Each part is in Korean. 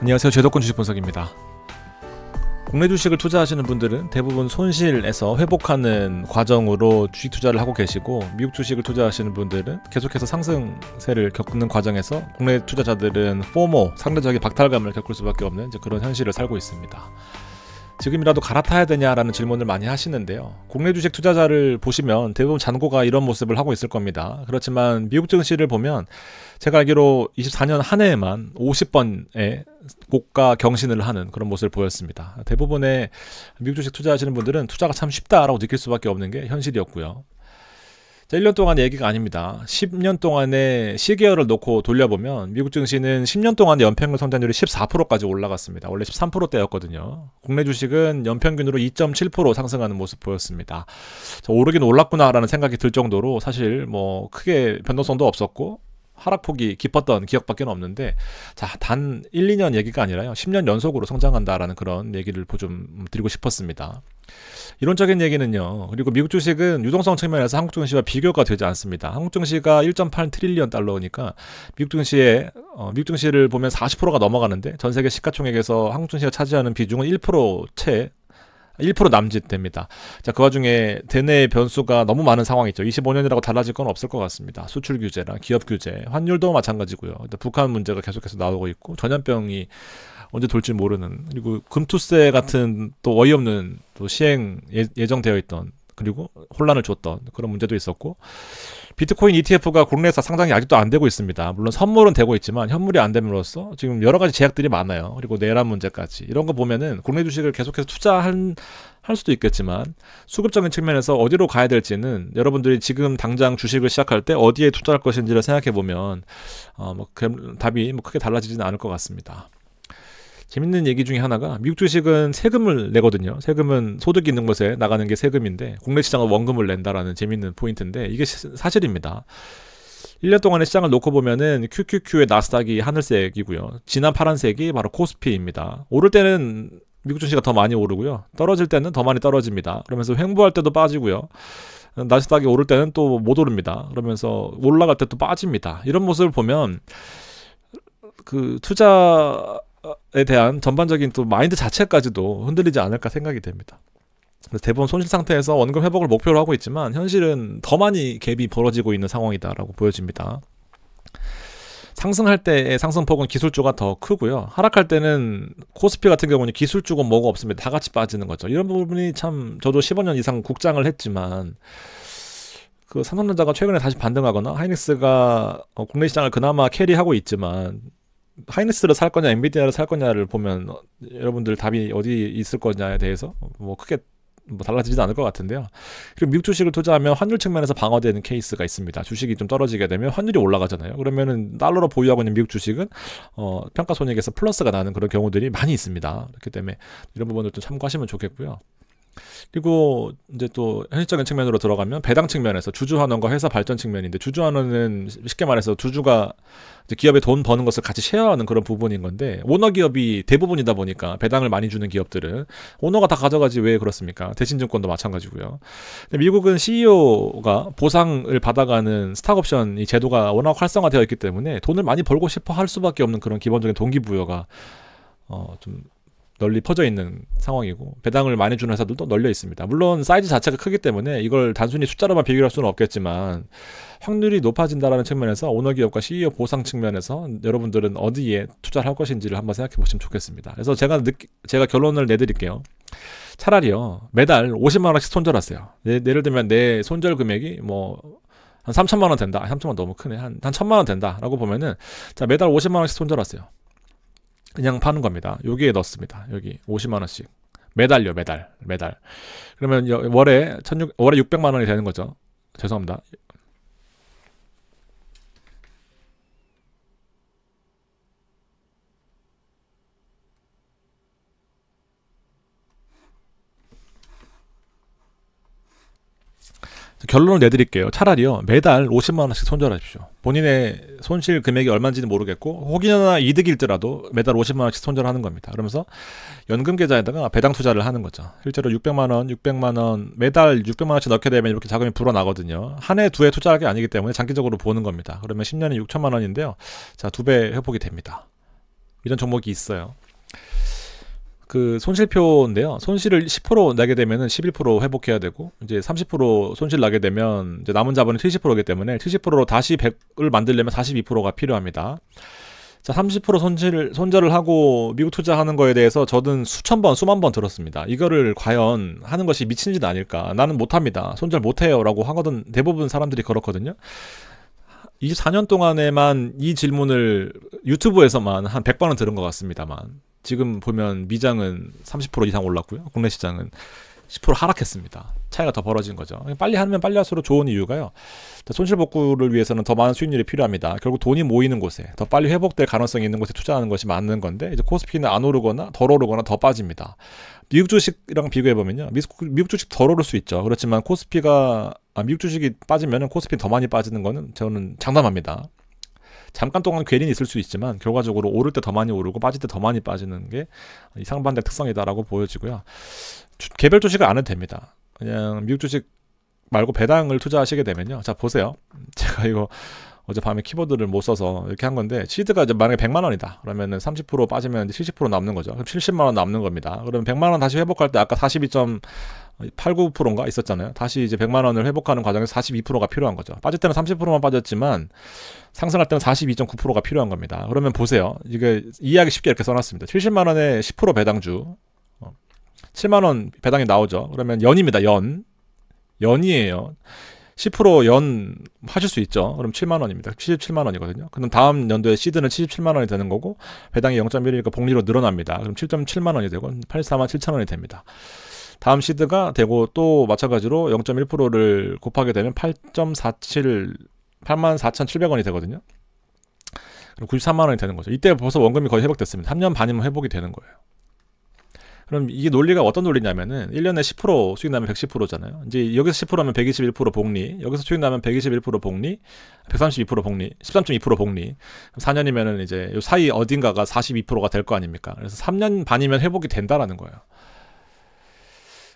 안녕하세요. 제도권 주식 분석입니다. 국내 주식을 투자하시는 분들은 대부분 손실에서 회복하는 과정으로 주식 투자를 하고 계시고, 미국 주식을 투자하시는 분들은 계속해서 상승세를 겪는 과정에서 국내 투자자들은 포모, 상대적인 박탈감을 겪을 수밖에 없는 그런 현실을 살고 있습니다. 지금이라도 갈아타야 되냐라는 질문을 많이 하시는데요. 국내 주식 투자자를 보시면 대부분 잔고가 이런 모습을 하고 있을 겁니다. 그렇지만 미국 증시를 보면 제가 알기로 24년 한 해에만 50번의 고가 경신을 하는 그런 모습을 보였습니다. 대부분의 미국 주식 투자하시는 분들은 투자가 참 쉽다라고 느낄 수밖에 없는 게 현실이었고요. 자, 1년 동안 얘기가 아닙니다. 10년 동안의 시계열을 놓고 돌려보면 미국 증시는 10년 동안의 연평균 성장률이 14%까지 올라갔습니다. 원래 13%대였거든요. 국내 주식은 연평균으로 2.7% 상승하는 모습 보였습니다. 자, 오르긴 올랐구나라는 생각이 들 정도로 사실 뭐 크게 변동성도 없었고 하락폭이 깊었던 기억밖에 없는데, 자, 단 1, 2년 얘기가 아니라요, 10년 연속으로 성장한다라는 그런 얘기를 좀 드리고 싶었습니다. 이론적인 얘기는요, 그리고 미국 주식은 유동성 측면에서 한국 증시와 비교가 되지 않습니다. 한국 증시가 1.8 트릴리언 달러니까 미국 증시를 보면 40%가 넘어가는데, 전 세계 시가총액에서 한국 증시가 차지하는 비중은 1% 남짓 됩니다. 자, 그 와중에 대내 변수가 너무 많은 상황이죠. 25년이라고 달라질 건 없을 것 같습니다. 수출 규제랑 기업 규제, 환율도 마찬가지고요. 북한 문제가 계속해서 나오고 있고, 전염병이 언제 돌지 모르는, 그리고 금투세 같은 또 어이없는 또 시행 예정되어 있던, 그리고 혼란을 줬던 그런 문제도 있었고, 비트코인 ETF가 국내에서 상장이 아직도 안 되고 있습니다. 물론 선물은 되고 있지만 현물이 안 됨으로써 지금 여러 가지 제약들이 많아요. 그리고 내란 문제까지 이런 거 보면은 국내 주식을 계속해서 할 수도 있겠지만, 수급적인 측면에서 어디로 가야 될지는 여러분들이 지금 당장 주식을 시작할 때 어디에 투자할 것인지를 생각해 보면 답이 크게 달라지지는 않을 것 같습니다. 재밌는 얘기 중에 하나가, 미국 주식은 세금을 내거든요. 세금은 소득 있는 곳에 나가는 게 세금인데, 국내 시장은 원금을 낸다라는 재밌는 포인트인데, 이게 사실입니다. 1년 동안의 시장을 놓고 보면은 QQQ의 나스닥이 하늘색이고요. 진한 파란색이 바로 코스피입니다. 오를 때는 미국 주식이 더 많이 오르고요, 떨어질 때는 더 많이 떨어집니다. 그러면서 횡보할 때도 빠지고요, 나스닥이 오를 때는 또 못 오릅니다. 그러면서 올라갈 때 또 빠집니다. 이런 모습을 보면 그 투자에 대한 전반적인 또 마인드 자체까지도 흔들리지 않을까 생각이 됩니다. 그래서 대부분 손실 상태에서 원금 회복을 목표로 하고 있지만, 현실은 더 많이 갭이 벌어지고 있는 상황이다라고 보여집니다. 상승할 때의 상승폭은 기술주가 더 크고요, 하락할 때는 코스피 같은 경우는 기술주고 뭐가 없습니다. 다 같이 빠지는 거죠. 이런 부분이 참, 저도 15년 이상 국장을 했지만, 그 삼성전자가 최근에 다시 반등하거나 하이닉스가 국내 시장을 그나마 캐리하고 있지만, 하이닉스를 살 거냐 엔비디아를 살 거냐를 보면 여러분들 답이 어디 있을 거냐에 대해서 크게 달라지진 않을 것 같은데요. 그리고 미국 주식을 투자하면 환율 측면에서 방어되는 케이스가 있습니다. 주식이 좀 떨어지게 되면 환율이 올라가잖아요. 그러면은 달러로 보유하고 있는 미국 주식은 평가손익에서 플러스가 나는 그런 경우들이 많이 있습니다. 그렇기 때문에 이런 부분을 좀 참고하시면 좋겠고요. 그리고 이제 또 현실적인 측면으로 들어가면, 배당 측면에서 주주환원과 회사 발전 측면인데, 주주환원은 쉽게 말해서 주주가 이제 기업에 돈 버는 것을 같이 쉐어하는 그런 부분인 건데, 오너 기업이 대부분이다 보니까 배당을 많이 주는 기업들은 오너가 다 가져가지 왜 그렇습니까? 대신증권도 마찬가지고요. 근데 미국은 CEO가 보상을 받아가는 스탁옵션 이 제도가 워낙 활성화되어 있기 때문에 돈을 많이 벌고 싶어 할 수밖에 없는 그런 기본적인 동기부여가 좀 널리 퍼져 있는 상황이고, 배당을 많이 주는 회사들도 널려 있습니다. 물론 사이즈 자체가 크기 때문에 이걸 단순히 숫자로만 비교할 수는 없겠지만, 확률이 높아진다는 측면에서 오너기업과 CEO 보상 측면에서 여러분들은 어디에 투자를 할 것인지를 한번 생각해 보시면 좋겠습니다. 그래서 제가 결론을 내드릴게요. 차라리요, 매달 50만 원씩 손절하세요. 예를 들면 내 손절 금액이 한 3천만 원 된다. 3천만 원 너무 크네. 한 1,000만 원 된다 라고 보면은, 자, 매달 50만 원씩 손절하세요. 그냥 파는 겁니다. 여기에 넣습니다. 여기 50만 원씩 매달요. 매달. 그러면 월에 600만 원이 되는 거죠. 죄송합니다. 결론을 내드릴게요. 차라리요, 매달 50만 원씩 손절하십시오. 본인의 손실 금액이 얼마인지는 모르겠고, 혹여나 이득일지라도 매달 50만 원씩 손절하는 겁니다. 그러면서 연금 계좌에다가 배당 투자를 하는 거죠. 실제로 600만 원 매달 600만 원씩 넣게 되면 이렇게 자금이 불어나거든요. 한 해, 두 해 투자할 게 아니기 때문에 장기적으로 보는 겁니다. 그러면 10년에 6천만 원인데요. 자, 2배 회복이 됩니다. 이런 종목이 있어요. 그 손실표인데요. 손실을 10% 내게 되면은 11% 회복해야 되고, 이제 30% 손실 나게 되면 이제 남은 자본이 70%이기 때문에 70%로 다시 100을 만들려면 42%가 필요합니다. 자, 30% 손절을 하고 미국 투자하는 거에 대해서 저는 수천 번, 수만 번 들었습니다. 이거를 과연 하는 것이 미친 짓 아닐까? 나는 못합니다. 손절 못해요. 라고 하거든. 대부분 사람들이 그렇거든요. 24년 동안에만 이 질문을 유튜브에서만 한 100번은 들은 것 같습니다만, 지금 보면 미장은 30% 이상 올랐고요. 국내 시장은 10% 하락했습니다. 차이가 더 벌어진 거죠. 빨리 하면 빨리 할수록 좋은 이유가요. 손실 복구를 위해서는 더 많은 수익률이 필요합니다. 결국 돈이 모이는 곳에 더 빨리 회복될 가능성이 있는 곳에 투자하는 것이 맞는 건데, 이제 코스피는 안 오르거나 덜 오르거나 더 빠집니다. 미국 주식이랑 비교해 보면요, 미국 주식 덜 오를 수 있죠. 그렇지만 미국 주식이 빠지면은 코스피 더 많이 빠지는 거는 저는 장담합니다. 잠깐 동안 괴리는 있을 수 있지만 결과적으로 오를 때 더 많이 오르고 빠질 때 더 많이 빠지는 게 이 상반대 특성이다라고 보여지고요. 개별 주식을 안 해도 됩니다. 그냥 미국 주식 말고 배당을 투자하시게 되면요. 자, 보세요. 제가 이거 어젯밤에 키보드를 못 써서 이렇게 한 건데, 시드가 이제 만약에 100만 원이다. 그러면은 30% 빠지면 70% 남는 거죠. 그럼 70만 원 남는 겁니다. 그러면 100만 원 다시 회복할 때 아까 42.89%인가 있었잖아요. 다시 이제 100만 원을 회복하는 과정에서 42%가 필요한 거죠. 빠질 때는 30%만 빠졌지만 상승할 때는 42.9%가 필요한 겁니다. 그러면 보세요. 이게 이해하기 쉽게 이렇게 써놨습니다. 70만 원에 10% 배당주, 7만 원 배당이 나오죠. 그러면 연입니다. 연이에요. 10% 하실 수 있죠. 그럼 7만 원입니다. 77만 원이거든요. 그럼 다음 연도에 시드는 77만 원이 되는 거고, 배당이 0.1이니까 복리로 늘어납니다. 그럼 7.7만 원이 되고 84만 7천 원이 됩니다. 다음 시드가 되고 또 마찬가지로 0.1%를 곱하게 되면 84,700원이 되거든요. 그럼 93만 원이 되는 거죠. 이때 벌써 원금이 거의 회복됐습니다. 3년 반이면 회복이 되는 거예요. 그럼 이게 논리가 어떤 논리냐면은 1년에 10% 수익 나면 110%잖아요. 이제 여기서 10%면 121% 복리, 여기서 수익 나면 121% 복리, 132% 복리, 13.2% 복리. 4년이면은 이제 요 사이 어딘가가 42%가 될 거 아닙니까? 그래서 3년 반이면 회복이 된다라는 거예요.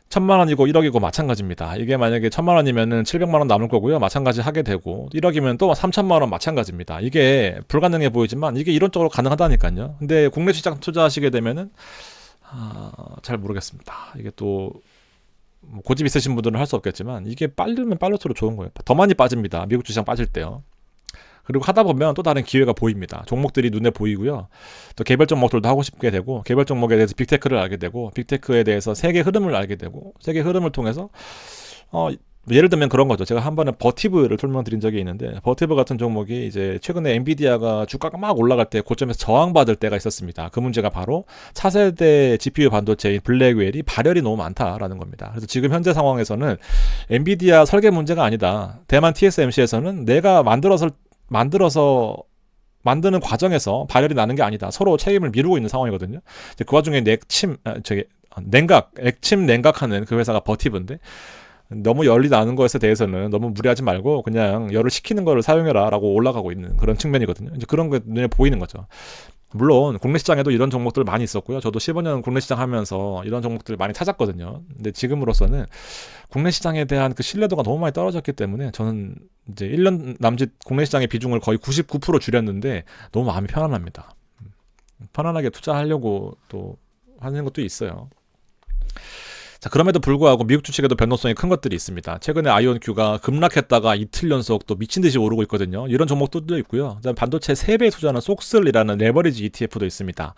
1,000만 원이고 1억이고 마찬가지입니다. 이게 만약에 1,000만 원이면은 700만 원 남을 거고요. 마찬가지 하게 되고, 1억이면 또 3,000만 원 마찬가지입니다. 이게 불가능해 보이지만 이게 이론적으로 가능하다니까요. 근데 국내 시장 투자하시게 되면은 잘 모르겠습니다. 이게 또 고집 있으신 분들은 할 수 없겠지만 이게 빠르면 빠를수록 좋은 거예요. 더 많이 빠집니다. 미국 주식 빠질 때요. 그리고 하다 보면 또 다른 기회가 보입니다. 종목들이 눈에 보이고요. 또 개별 종목들도 하고 싶게 되고, 개별 종목에 대해서 빅테크를 알게 되고, 빅테크에 대해서 세계 흐름을 알게 되고, 세계 흐름을 통해서 예를 들면 그런 거죠. 제가 한 번에 버티브를 설명드린 적이 있는데, 버티브 같은 종목이 이제 최근에 엔비디아가 주가가 막 올라갈 때 고점에서 저항받을 때가 있었습니다. 그 문제가 바로 차세대 GPU 반도체인 블랙웰이 발열이 너무 많다라는 겁니다. 그래서 지금 현재 상황에서는 엔비디아 설계 문제가 아니다. 대만 TSMC에서는 내가 만드는 과정에서 발열이 나는 게 아니다. 서로 책임을 미루고 있는 상황이거든요. 그 와중에 액침 냉각하는 그 회사가 버티브인데, 너무 열이 나는 것에 대해서는 너무 무리하지 말고 그냥 열을 식히는 거를 사용해라 라고 올라가고 있는 그런 측면이거든요. 이제 그런 게 눈에 보이는 거죠. 물론 국내 시장에도 이런 종목들 많이 있었고요. 저도 15년 국내 시장 하면서 이런 종목들 많이 찾았거든요. 근데 지금으로서는 국내 시장에 대한 그 신뢰도가 너무 많이 떨어졌기 때문에 저는 이제 1년 남짓 국내 시장의 비중을 거의 99% 줄였는데 너무 마음이 편안합니다. 편안하게 투자하려고 또 하는 것도 있어요. 자, 그럼에도 불구하고 미국 주식에도 변동성이 큰 것들이 있습니다. 최근에 아이온큐가 급락했다가 이틀 연속 또 미친듯이 오르고 있거든요. 이런 종목들도 있고요. 반도체 3배 투자하는 속슬이라는 레버리지 ETF도 있습니다.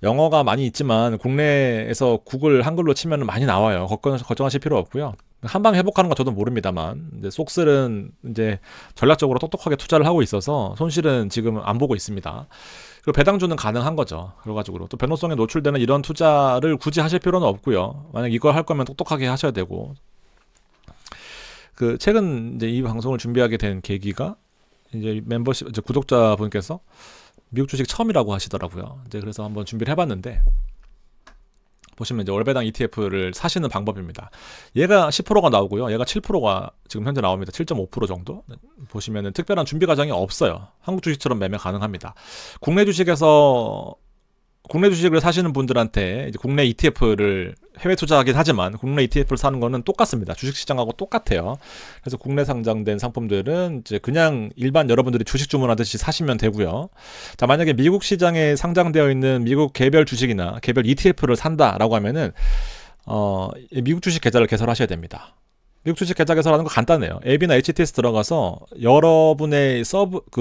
영어가 많이 있지만 국내에서 구글 한글로 치면 많이 나와요. 걱정하실 필요 없고요. 한방 회복하는 건 저도 모릅니다만, 이제 속슬은 이제 전략적으로 똑똑하게 투자를 하고 있어서 손실은 지금 안 보고 있습니다. 그리고 배당주는 가능한 거죠. 그래가지고 또 변동성에 노출되는 이런 투자를 굳이 하실 필요는 없고요. 만약 이걸 할 거면 똑똑하게 하셔야 되고, 그 최근 이제 이 방송을 준비하게 된 계기가 이제 멤버십 이제 구독자분께서 미국 주식 처음이라고 하시더라고요. 이제 그래서 한번 준비를 해봤는데, 보시면 이제 월배당 ETF를 사시는 방법입니다. 얘가 10%가 나오고요. 얘가 7%가 지금 현재 나옵니다. 7.5% 정도. 보시면은 특별한 준비 과정이 없어요. 한국 주식처럼 매매 가능합니다. 국내 주식을 사시는 분들한테 이제 국내 ETF를 해외 투자하긴 하지만 국내 ETF를 사는 거는 똑같습니다. 주식시장하고 똑같아요. 그래서 국내 상장된 상품들은 이제 그냥 일반 여러분들이 주식 주문하듯이 사시면 되고요. 자, 만약에 미국 시장에 상장되어 있는 미국 개별 주식이나 개별 ETF를 산다라고 하면은 미국 주식 계좌를 개설하셔야 됩니다. 미국 주식 계좌 개설하는 거 간단해요. 앱이나 HTS 들어가서 여러분의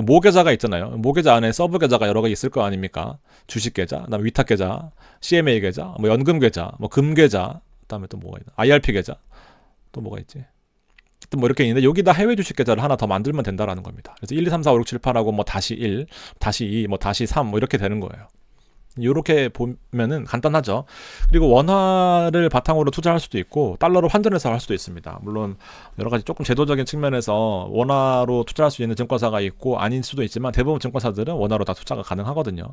모 계좌가 있잖아요. 모 계좌 안에 서브 계좌가 여러 개 있을 거 아닙니까? 주식 계좌, 그다음에 위탁 계좌, CMA 계좌, 뭐 연금 계좌, 뭐 금 계좌, 그다음에 또 뭐가 있나? IRP 계좌, 또 뭐가 있지? 또 뭐 이렇게 있는데 여기다 해외 주식 계좌를 하나 더 만들면 된다라는 겁니다. 그래서 1, 2, 3, 4, 5, 6, 7, 8하고 뭐 다시 1, 다시 2, 뭐 다시 3, 뭐 이렇게 되는 거예요. 이렇게 보면은 간단하죠. 그리고 원화를 바탕으로 투자할 수도 있고 달러로 환전해서 할 수도 있습니다. 물론 여러 가지 조금 제도적인 측면에서 원화로 투자할 수 있는 증권사가 있고 아닐 수도 있지만 대부분 증권사들은 원화로 다 투자가 가능하거든요.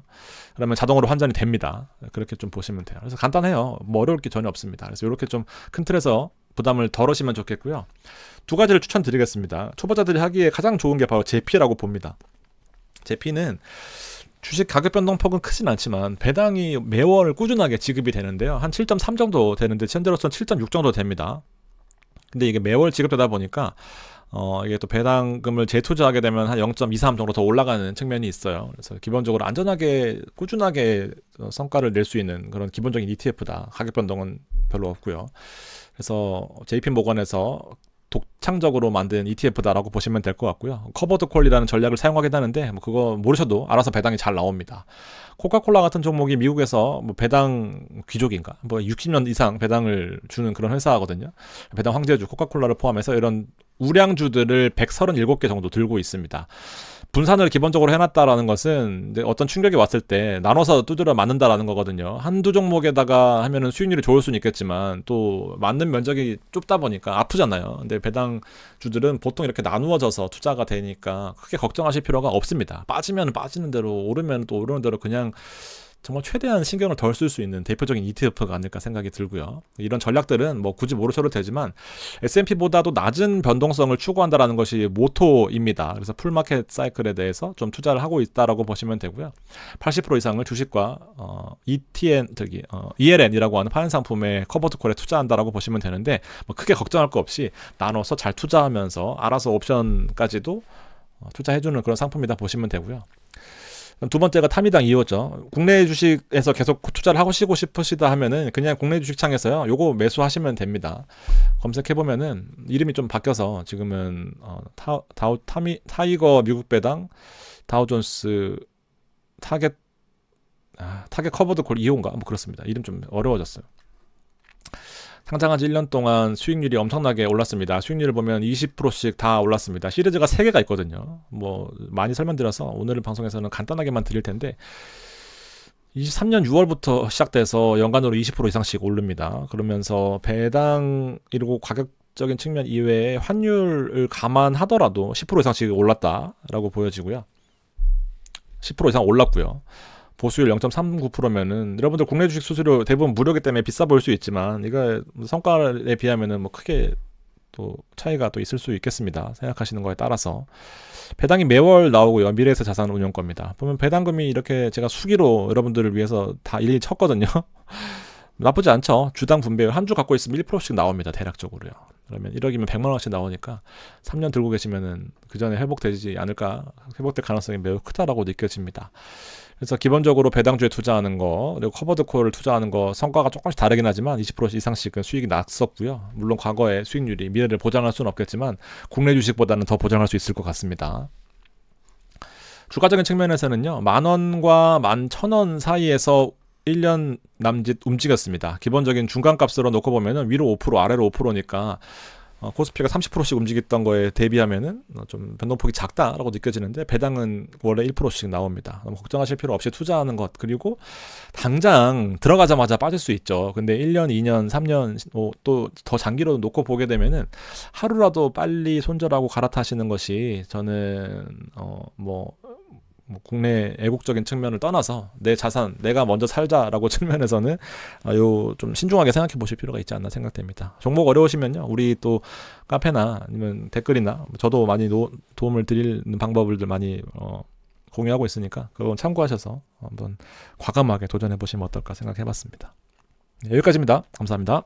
그러면 자동으로 환전이 됩니다. 그렇게 좀 보시면 돼요. 그래서 간단해요. 뭐 어려울 게 전혀 없습니다. 그래서 이렇게 좀 큰 틀에서 부담을 덜으시면 좋겠고요. 두 가지를 추천드리겠습니다. 초보자들이 하기에 가장 좋은 게 바로 제피라고 봅니다. 제피는 주식 가격 변동폭은 크진 않지만 배당이 매월 꾸준하게 지급이 되는데요. 한 7.3 정도 되는데 현재로서는 7.6 정도 됩니다. 근데 이게 매월 지급되다 보니까 이게 또 배당금을 재투자하게 되면 한 0.23 정도 더 올라가는 측면이 있어요. 그래서 기본적으로 안전하게 꾸준하게 성과를 낼 수 있는 그런 기본적인 ETF다. 가격 변동은 별로 없고요. 그래서 JP모건에서 독창적으로 만든 ETF다라고 보시면 될 것 같고요. 커버드 콜이라는 전략을 사용하긴 하는데 뭐 그거 모르셔도 알아서 배당이 잘 나옵니다. 코카콜라 같은 종목이 미국에서 뭐 배당 귀족인가? 뭐 60년 이상 배당을 주는 그런 회사거든요. 배당 황제주 코카콜라를 포함해서 이런 우량주들을 137개 정도 들고 있습니다. 분산을 기본적으로 해놨다라는 것은 이제 어떤 충격이 왔을 때 나눠서 두드려 맞는다라는 거거든요. 한두 종목에다가 하면은 수익률이 좋을 수는 있겠지만 또 맞는 면적이 좁다 보니까 아프잖아요. 근데 배당주들은 보통 이렇게 나누어져서 투자가 되니까 크게 걱정하실 필요가 없습니다. 빠지면 빠지는 대로 오르면 또 오르는 대로 그냥 정말 최대한 신경을 덜 쓸 수 있는 대표적인 ETF가 아닐까 생각이 들고요. 이런 전략들은 뭐 굳이 모르셔도 되지만 S&P보다도 낮은 변동성을 추구한다라는 것이 모토입니다. 그래서 풀마켓 사이클에 대해서 좀 투자를 하고 있다라고 보시면 되고요. 80% 이상을 주식과 ELN이라고 하는 파생 상품의 커버드 콜에 투자한다라고 보시면 되는데 뭐 크게 걱정할 거 없이 나눠서 잘 투자하면서 알아서 옵션까지도 투자해주는 그런 상품이다 보시면 되고요. 두 번째가 타미당 2호죠. 국내 주식에서 계속 투자를 하고 싶으시다 하면은 그냥 국내 주식창에서요. 요거 매수하시면 됩니다. 검색해보면은 이름이 좀 바뀌어서 지금은 타이거 미국 배당, 다우존스 타겟 커버드 콜 2호인가? 뭐 그렇습니다. 이름 좀 어려워졌어요. 상장한 지 1년 동안 수익률이 엄청나게 올랐습니다. 수익률을 보면 20%씩 다 올랐습니다. 시리즈가 3개가 있거든요. 뭐 많이 설명드려서 오늘 방송에서는 간단하게만 드릴 텐데 23년 6월부터 시작돼서 연간으로 20% 이상씩 오릅니다. 그러면서 배당 이러고 가격적인 측면 이외에 환율을 감안하더라도 10% 이상씩 올랐다라고 보여지고요. 10% 이상 올랐고요. 보수율 0.39%면은 여러분들 국내 주식 수수료 대부분 무료이기 때문에 비싸 보일 수 있지만 이거 성과에 비하면은 뭐 크게 또 차이가 또 있을 수 있겠습니다. 생각하시는 거에 따라서 배당이 매월 나오고요. 미래에서 자산운용권입니다. 보면 배당금이 이렇게 제가 수기로 여러분들을 위해서 다 일일이 쳤거든요. 나쁘지 않죠. 주당 분배율 한 주 갖고 있으면 1%씩 나옵니다. 대략적으로요. 그러면 1억이면 100만 원씩 나오니까 3년 들고 계시면은 그 전에 회복되지 않을까, 회복될 가능성이 매우 크다라고 느껴집니다. 그래서 기본적으로 배당주에 투자하는 거 그리고 커버드 콜을 투자하는 거 성과가 조금씩 다르긴 하지만 20% 이상씩은 수익이 났었고요. 물론 과거의 수익률이 미래를 보장할 수는 없겠지만 국내 주식보다는 더 보장할 수 있을 것 같습니다. 주가적인 측면에서는요. 10,000원과 11,000원 사이에서 1년 남짓 움직였습니다. 기본적인 중간값으로 놓고 보면은 위로 5% 아래로 5%니까 코스피가 30%씩 움직였던 거에 대비하면은 좀 변동폭이 작다라고 느껴지는데 배당은 원래 1%씩 나옵니다. 너무 걱정하실 필요 없이 투자하는 것 그리고 당장 들어가자마자 빠질 수 있죠. 근데 1년, 2년, 3년 또 더 장기로 놓고 보게 되면은 하루라도 빨리 손절하고 갈아타시는 것이 저는 뭐 국내 애국적인 측면을 떠나서 내 자산 내가 먼저 살자라고 측면에서는 요 좀 신중하게 생각해 보실 필요가 있지 않나 생각됩니다. 종목 어려우시면요 우리 또 카페나 아니면 댓글이나 저도 많이 도움을 드리는 방법을 많이 공유하고 있으니까 그건 참고하셔서 한번 과감하게 도전해 보시면 어떨까 생각해 봤습니다. 네, 여기까지입니다. 감사합니다.